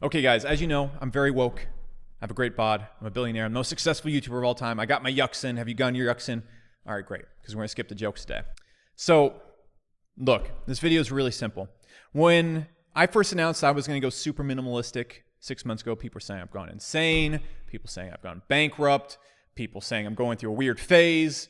Okay, guys, as you know, I'm very woke. I have a great bod. I'm a billionaire. I'm the most successful YouTuber of all time. I got my yucks in. Have you gotten your yucks in? All right, great, because we're going to skip the jokes today. So, look, this video is really simple. When I first announced I was going to go super minimalistic 6 months ago, people were saying I've gone insane. People saying I've gone bankrupt. People saying I'm going through a weird phase.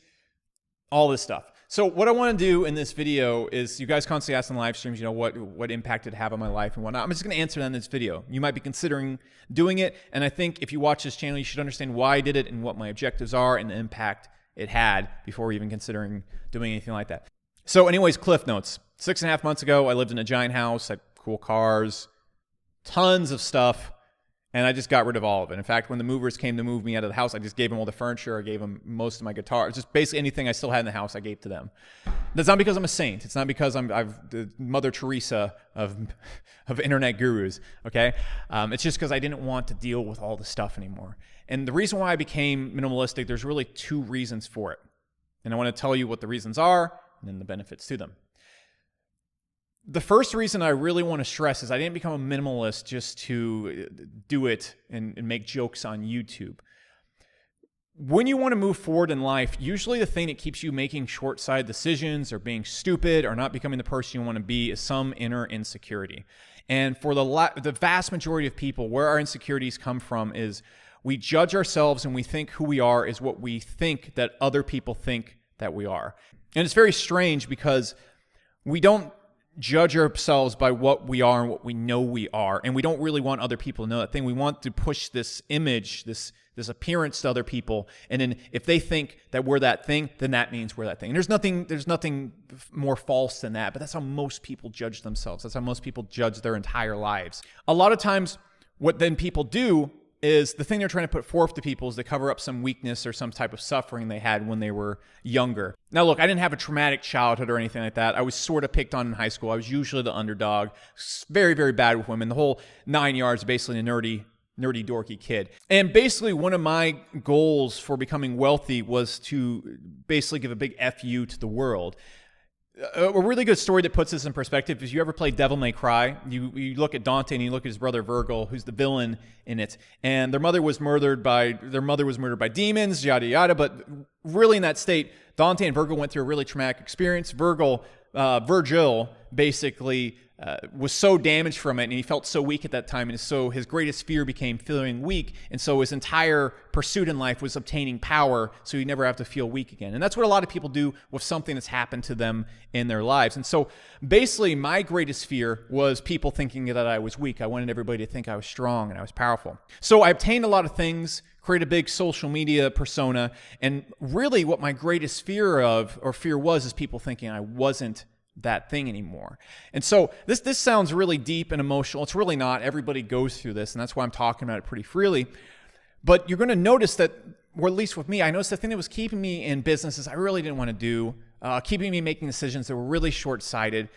All this stuff. So what I want to do in this video is, you guys constantly ask in live streams, what impact it have on my life and whatnot. I'm just going to answer that in this video. You might be considering doing it, and I think if you watch this channel, you should understand why I did it and what my objectives are and the impact it had before even considering doing anything like that. So anyways, cliff notes. 6.5 months ago, I lived in a giant house. I had cool cars, tons of stuff, and I just got rid of all of it. In fact, when the movers came to move me out of the house, I just gave them all the furniture. I gave them most of my guitars. Just basically anything I still had in the house, I gave to them. That's not because I'm a saint. It's not because I'm the Mother Teresa of internet gurus, okay? It's just because I didn't want to deal with all the stuff anymore. And the reason why I became minimalistic, there's really 2 reasons for it. And I want to tell you what the reasons are and then the benefits to them. The first reason I really want to stress is I didn't become a minimalist just to do it and make jokes on YouTube. When you want to move forward in life, usually the thing that keeps you making short-sighted decisions or being stupid or not becoming the person you want to be is some inner insecurity. And for the vast majority of people, where our insecurities come from is we judge ourselves and we think who we are is what we think that other people think that we are. And it's very strange because we don't judge ourselves by what we are and what we know we are. And we don't really want other people to know that thing. We want to push this image, this appearance to other people. And then if they think that we're that thing, then that means we're that thing. And there's nothing more false than that. But that's how most people judge themselves. That's how most people judge their entire lives. A lot of times what then people do is the thing they're trying to put forth to people is to cover up some weakness or some type of suffering they had when they were younger. Now, look, I didn't have a traumatic childhood or anything like that. I was sort of picked on in high school. I was usually the underdog. Very, very bad with women. The whole 9 yards, basically a nerdy, dorky kid. And basically one of my goals for becoming wealthy was to basically give a big FU to the world. A really good story that puts this in perspective is, you ever play Devil May Cry? You look at Dante and you look at his brother Virgil, who's the villain in it, and their mother was murdered by demons, yada yada. But really, in that state, Dante and Virgil went through a really traumatic experience. Virgil basically was so damaged from it, and he felt so weak at that time, and so his greatest fear became feeling weak, and so his entire pursuit in life was obtaining power so he'd never have to feel weak again. And that's what a lot of people do with something that's happened to them in their lives. And so basically my greatest fear was people thinking that I was weak. I wanted everybody to think I was strong and I was powerful. So I obtained a lot of things, created a big social media persona, and really what my greatest fear was is people thinking I wasn't that thing anymore. And so this sounds really deep and emotional. It's really not. Everybody goes through this, and that's why I'm talking about it pretty freely. But you're going to notice that, or at least with me, I noticed the thing that was keeping me in businesses I really didn't want to do, keeping me making decisions that were really short-sighted,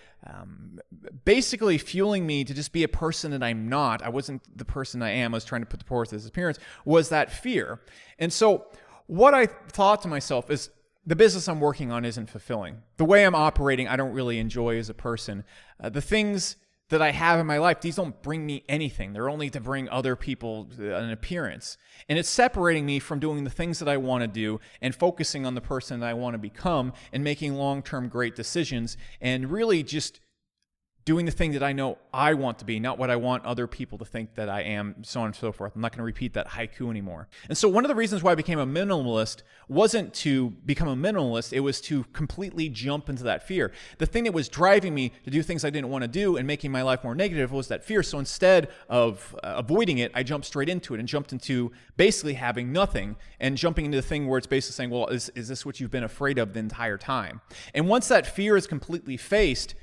basically fueling me to just be a person that I'm not. I wasn't the person I am. I was trying to put forth this appearance, was that fear. And so what I thought to myself is, the business I'm working on isn't fulfilling. The way I'm operating, I don't really enjoy as a person. The things that I have in my life, these don't bring me anything. They're only to bring other people an appearance. And it's separating me from doing the things that I want to do and focusing on the person that I want to become and making long-term great decisions and really just doing the thing that I know I want to be, not what I want other people to think that I am, so on and so forth. I'm not going to repeat that haiku anymore. And so one of the reasons why I became a minimalist wasn't to become a minimalist, it was to completely jump into that fear. The thing that was driving me to do things I didn't want to do and making my life more negative was that fear. So instead of avoiding it, I jumped straight into it and jumped into basically having nothing and jumping into the thing where it's basically saying, well, is this what you've been afraid of the entire time? And once that fear is completely faced,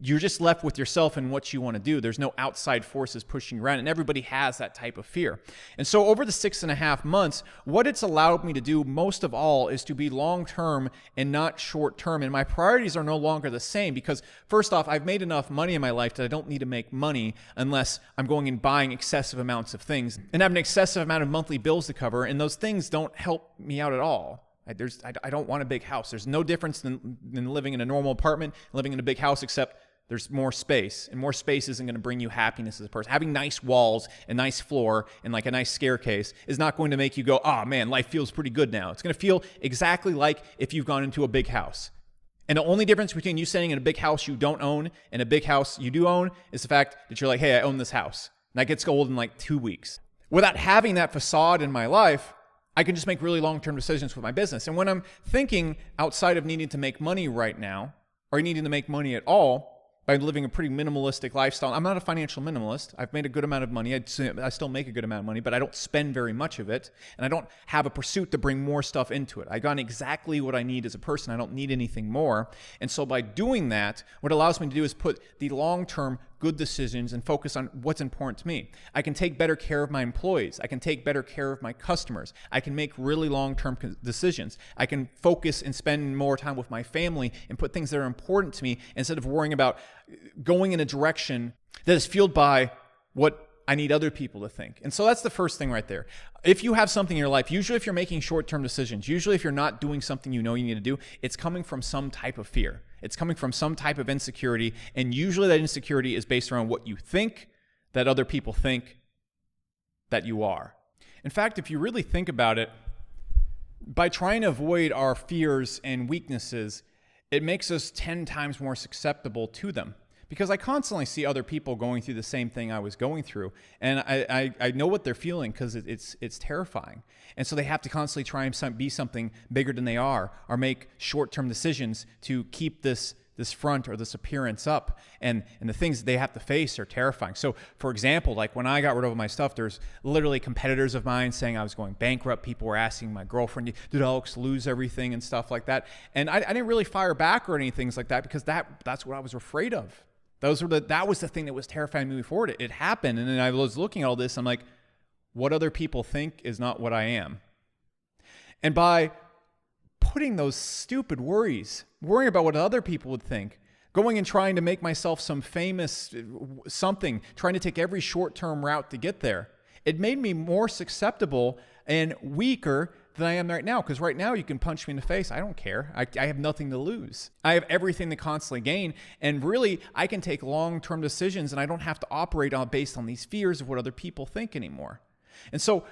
you're just left with yourself and what you want to do. There's no outside forces pushing you around, and everybody has that type of fear. And so over the 6.5 months, what it's allowed me to do most of all is to be long-term and not short-term. And my priorities are no longer the same because, first off, I've made enough money in my life that I don't need to make money unless I'm going and buying excessive amounts of things and have an excessive amount of monthly bills to cover, and those things don't help me out at all. I don't want a big house. There's no difference than living in a normal apartment, living in a big house, except There's more space, and more space isn't going to bring you happiness as a person. Having nice walls, a nice floor, and like a nice staircase is not going to make you go, oh man, life feels pretty good now. It's going to feel exactly like if you've gone into a big house. And the only difference between you staying in a big house you don't own and a big house you do own is the fact that you're like, hey, I own this house. And that gets old in like 2 weeks. Without having that facade in my life, I can just make really long-term decisions with my business. And when I'm thinking outside of needing to make money right now, or needing to make money at all, by living a pretty minimalistic lifestyle. I'm not a financial minimalist. I've made a good amount of money. I still make a good amount of money, but I don't spend very much of it. And I don't have a pursuit to bring more stuff into it. I got exactly what I need as a person. I don't need anything more. And so by doing that, what it allows me to do is put the long-term good decisions and focus on what's important to me. I can take better care of my employees. I can take better care of my customers. I can make really long-term decisions. I can focus and spend more time with my family and put things that are important to me instead of worrying about going in a direction that is fueled by what I need other people to think. And so that's the first thing right there. If you have something in your life, usually if you're making short-term decisions, usually if you're not doing something you know you need to do, it's coming from some type of fear. It's coming from some type of insecurity. And usually that insecurity is based around what you think that other people think that you are. In fact, if you really think about it, by trying to avoid our fears and weaknesses, it makes us 10 times more susceptible to them. Because I constantly see other people going through the same thing I was going through. And I know what they're feeling because it's terrifying. And so they have to constantly try and be something bigger than they are or make short-term decisions to keep this front or this appearance up. And the things they have to face are terrifying. So, for example, like when I got rid of my stuff, there's literally competitors of mine saying I was going bankrupt. People were asking my girlfriend, did Alex lose everything and stuff like that? And I didn't really fire back or anything like that because that's what I was afraid of. That was the thing that was terrifying me before it happened. And then I was looking at all this. I'm like, what other people think is not what I am. And by putting those stupid worrying about what other people would think, going and trying to make myself some famous something, trying to take every short-term route to get there, it made me more susceptible and weaker than I am right now. Because right now you can punch me in the face. I don't care. I have nothing to lose. I have everything to constantly gain. And really, I can take long-term decisions and I don't have to operate based on these fears of what other people think anymore. And so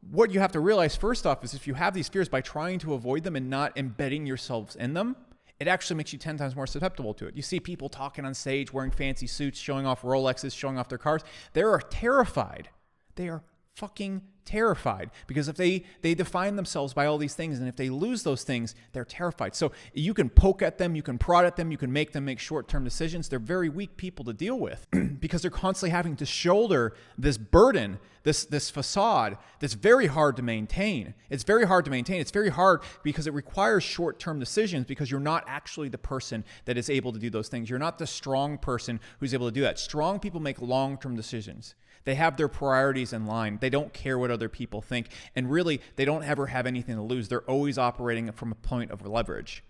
what you have to realize first off is if you have these fears, by trying to avoid them and not embedding yourselves in them, it actually makes you 10 times more susceptible to it. You see people talking on stage, wearing fancy suits, showing off Rolexes, showing off their cars. They are terrified. They are fucking terrified because if they define themselves by all these things, and if they lose those things, they're terrified. So you can poke at them, you can prod at them, you can make them make short-term decisions. They're very weak people to deal with because they're constantly having to shoulder this burden, this facade that's very hard to maintain. It's very hard to maintain. It's very hard because it requires short-term decisions because you're not actually the person that is able to do those things. You're not the strong person who's able to do that. Strong people make long-term decisions. They have their priorities in line. They don't care what other people think. And really, they don't ever have anything to lose. They're always operating from a point of leverage.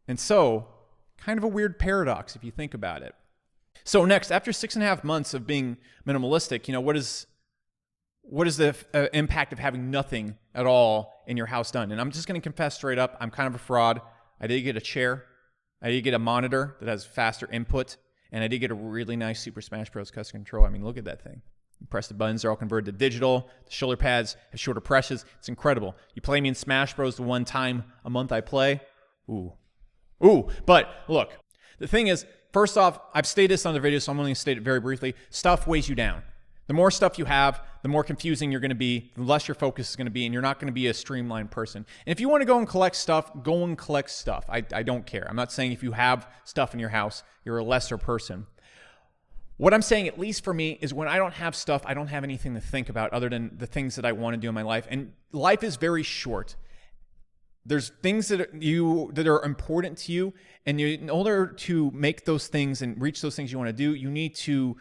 And so, kind of a weird paradox if you think about it. So next, after 6.5 months of being minimalistic, what is the impact of having nothing at all in your house done? And I'm just going to confess straight up, I'm kind of a fraud. I did get a chair. I did get a monitor that has faster input. And I did get a really nice Super Smash Bros. Custom control. I mean, look at that thing. You press the buttons, they're all converted to digital. The shoulder pads have shorter presses. It's incredible. You play me in Smash Bros. The one time a month I play. Ooh. But look, the thing is, first off, I've stated this on the video, so I'm only going to state it very briefly. Stuff weighs you down. The more stuff you have, the more confusing you're going to be, the less your focus is going to be, and you're not going to be a streamlined person. And if you want to go and collect stuff, go and collect stuff. I don't care. I'm not saying if you have stuff in your house, you're a lesser person. What I'm saying, at least for me, is when I don't have stuff, I don't have anything to think about other than the things that I want to do in my life. And life is very short. There's things that are important to you, and in order to make those things and reach those things you want to do, you need to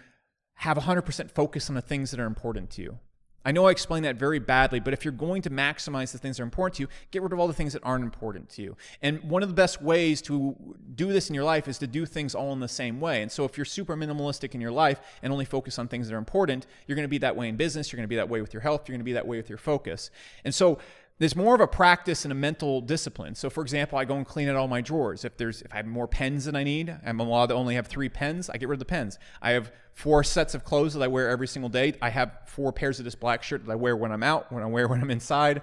have 100% focus on the things that are important to you. I know I explained that very badly, but if you're going to maximize the things that are important to you, get rid of all the things that aren't important to you. And one of the best ways to do this in your life is to do things all in the same way. And so if you're super minimalistic in your life and only focus on things that are important, you're going to be that way in business, you're going to be that way with your health, you're going to be that way with your focus. And so there's more of a practice and a mental discipline. So for example, I go and clean out all my drawers. If I have more pens than I need, I'm allowed to only have 3 pens, I get rid of the pens. I have 4 sets of clothes that I wear every single day. I have 4 pairs of this black shirt that I wear when I'm out, when I'm inside.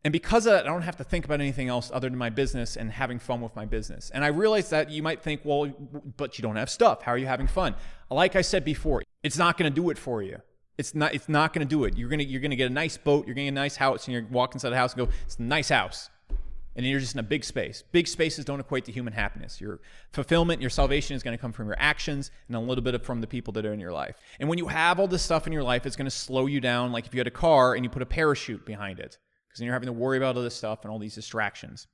And because of that, I don't have to think about anything else other than my business and having fun with my business. And I realize that you might think, well, but you don't have stuff. How are you having fun? Like I said before, it's not going to do it for you. It's not going to do it. You're going to get a nice boat, you're going to get a nice house, and you're walking inside the house and go, it's a nice house. And then you're just in a big space. Big spaces don't equate to human happiness. Your fulfillment, your salvation is going to come from your actions and a little bit from the people that are in your life. And when you have all this stuff in your life, it's going to slow you down like if you had a car and you put a parachute behind it. Because then you're having to worry about all this stuff and all these distractions.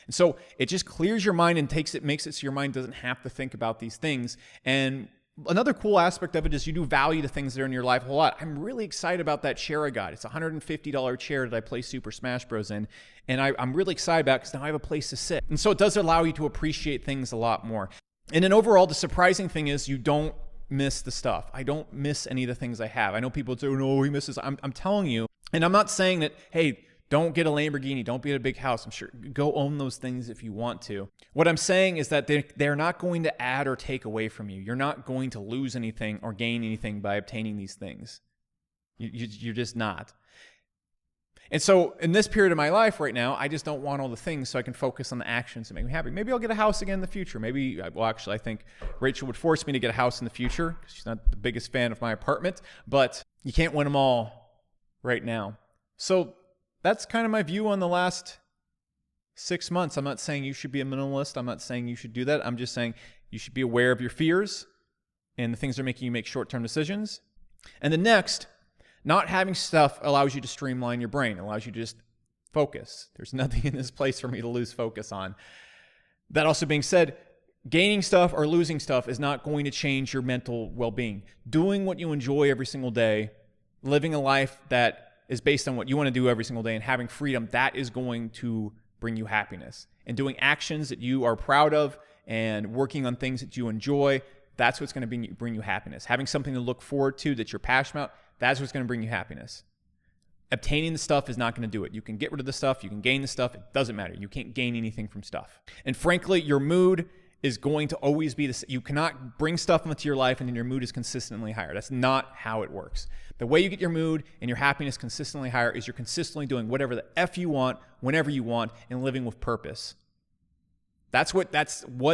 And so it just clears your mind and makes it so your mind doesn't have to think about these things. And another cool aspect of it is you do value the things that are in your life a whole lot. I'm really excited about that chair I got. It's a $150 chair that I play Super Smash Bros. In. And I'm really excited about it because now I have a place to sit. And so it does allow you to appreciate things a lot more. And then overall, the surprising thing is you don't miss the stuff. I don't miss any of the things I have. I know people say, oh, no, he misses. I'm telling you, and I'm not saying that, hey, don't get a Lamborghini. Don't be at a big house. I'm sure go own those things if you want to. What I'm saying is that they're not going to add or take away from you. You're not going to lose anything or gain anything by obtaining these things. You're just not. And so in this period of my life right now, I just don't want all the things so I can focus on the actions that make me happy. Maybe I'll get a house again in the future. Actually, I think Rachel would force me to get a house in the future because she's not the biggest fan of my apartment. But you can't win them all right now. So that's kind of my view on the last 6 months. I'm not saying you should be a minimalist. I'm not saying you should do that. I'm just saying you should be aware of your fears and the things that are making you make short-term decisions. And the next, not having stuff allows you to streamline your brain, allows you to just focus. There's nothing in this place for me to lose focus on. That also being said, gaining stuff or losing stuff is not going to change your mental well-being. Doing what you enjoy every single day, living a life that is based on what you want to do every single day and having freedom, that is going to bring you happiness. And doing actions that you are proud of and working on things that you enjoy, that's what's going to bring you happiness. Having something to look forward to that you're passionate about, that's what's going to bring you happiness. Obtaining the stuff is not going to do it. You can get rid of the stuff, you can gain the stuff, it doesn't matter. You can't gain anything from stuff. And frankly, your mood is going to always be the same. You cannot bring stuff into your life and then your mood is consistently higher. That's not how it works. The way you get your mood and your happiness consistently higher is you're consistently doing whatever the F you want, whenever you want, and living with purpose. That's what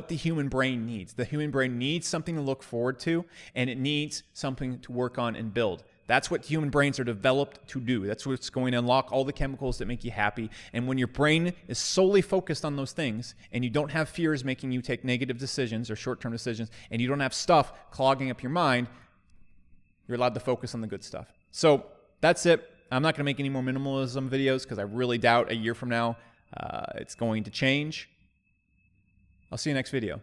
the human brain needs. The human brain needs something to look forward to, and it needs something to work on and build. That's what human brains are developed to do. That's what's going to unlock all the chemicals that make you happy. And when your brain is solely focused on those things and you don't have fears making you take negative decisions or short-term decisions, and you don't have stuff clogging up your mind, you're allowed to focus on the good stuff. So that's it. I'm not going to make any more minimalism videos because I really doubt a year from now it's going to change. I'll see you next video.